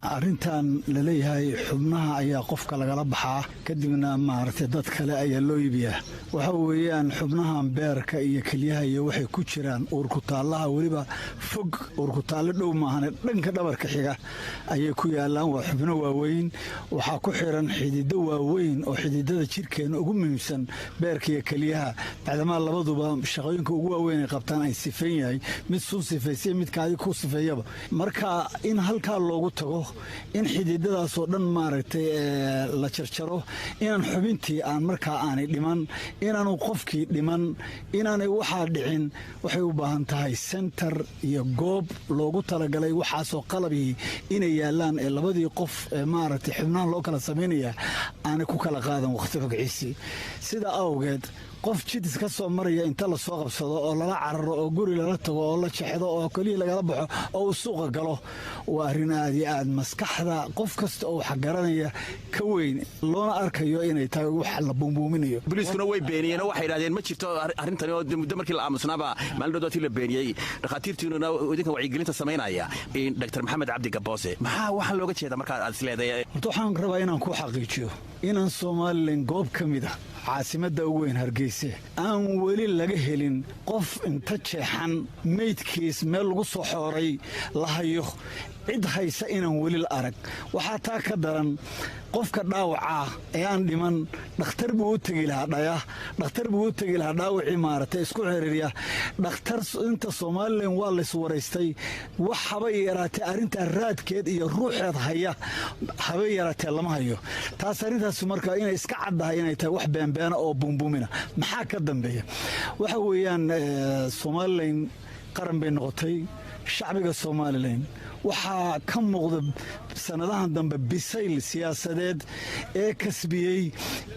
arrintan la leeyahay xubnaha ayaa qofka lagala baxaa kadibna maaragtay dad kale ayaa loo iibiyaa waxa weeyaan xubnahan beerka iyo kelyaha iyo waxay ku jiraan uurkutaallaha weliba fog uurkutaalle dhow maahane dhanka dhabarka xiga ayay ku yaalaan waa xubno waaweyn waxaa ku xiran xidido waaweyn oo xididada jirkeena ugu muhiimsan beerka iyo kelyaha bacdamaa labaduba shaqooyinka ugu waaweyn ay qabtaan ay sifan yahay mid sun sifaysay midkaadi ku sifeeyaba marka in halkaa loogu tago in xididadaasoo dhan maaragtay la jarjaro inaan xubintii aan markaa aanay dhiman inaanu qofkii dhiman inaanay waxaa dhicin waxay u baahan tahay sentar iyo goob loogu talagalay waxaasoo qalabihii inay yaalaan ee labadii qof ee maaragtay xubnahan loo kala samaynaya aanay ku kala qaadan waqti rogciisii sidaa awgeed qof jidis ka soo maraya inta la soo qabsado oo lala cararo oo guri lala tago oo la jexdo oo kelihii lagala baxo oo uu suuqa galo waa arrin aad iyo aad maskaxda qof kasta oo wax garanaya ka weyn loona arkayo inay tahay wax la buumbuuminayo booliiskuna way beeniyeen oo waxay yidhahdeen ma jirto arrintani oo muddo markii la aamusnaaba maalin la beeniyey dhakhaatiirtiinuna idinka wacyigelinta samaynaya dr maxamed cabdi gaboose maxaa waxaa looga jeeda markaa aad isleedahay horta waxaan rabaa inaan ku xaqiijiyo inaan somalilan goob ka mid a caasimadda ugu weyn hargeysa aan weli laga helin qof inta jeexan meydkiis meel lagu soo xooray la hayo cid haysa inaan weli la arag waxaa taa ka daran qofka dhaawacaa ee aan dhiman dhakhtar buu u tegi lahaa dhaya dhakhtar buu u tegi lahaa dhaawacii maaragtay isku xiriirya dhakhtar inta somalilan waa layswaraystay wax habay yaraatee arrintaa raadkeed iyo ruuxeed haya habay yaraatee lama hayo taas arrintaas marka inay iska caddahay inay tahay wax beenbeena oo buumbuumina maxaa ka dambeeya waxa weeyaan somalilan qaran bay noqotay shacbiga somalilan waxaa ka muuqda sanadahan dambe bisayl siyaasadeed ee kasbiyey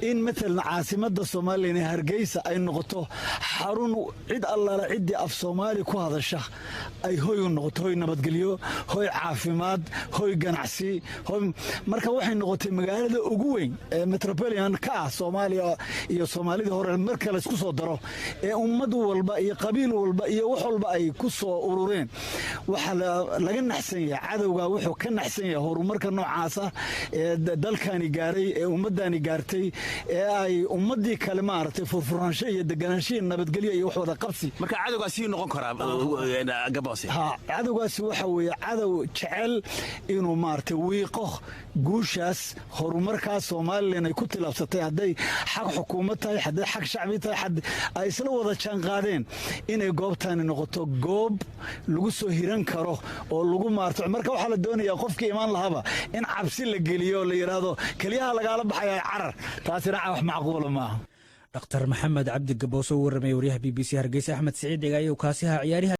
in maalan caasimadda somalilan ee hargeysa ay noqoto xarun cid allaala ciddii af soomaali ku hadasha ay hoy u noqoto hoy nabadgelyo hoy caafimaad hoy ganacsi marka waxay noqotay magaalada ugu weyn ee metropolitan ka ah soomaaliya iyo soomaalidii hore marka laysku soo daro ee ummad walba iyo qabiil walba iyo wax walba ay ku soo urureen waxaa laga naxsan yahay cadowga wuxuu ka naxsan yahay horumarka noocaasa ee dalkani gaaray ee ummadani gaartay ee ay ummadii kale maaragtay furfuraansho iyo deganaansho iyo nabadgelyo iyo wax wada qabsi marka cadowgaasi noqon karaa gaboose cadowgaasi waxa weeye cadow jecel inuu maaragtay wiiqo guushaas horumarkaas somalilan ay ku tilaabsatay hadday xaq xukuumad tahay hadday xaq shacbi tahay ay isla wada jaanqaadeen inay goobtani noqoto goob lagu soo hiran karo oo lagu maarto marka waxaa la doonayaa qofkii imaan lahaba in cabsi la geliyo oo la yidhaahdo keliyaha lagaala baxaya carar taasina wax macquula maaha dhaktar maxamed cabdi gaboose u warramay waryaha b b c hargeysa axmed siciid egayow kaasiha ciyaariha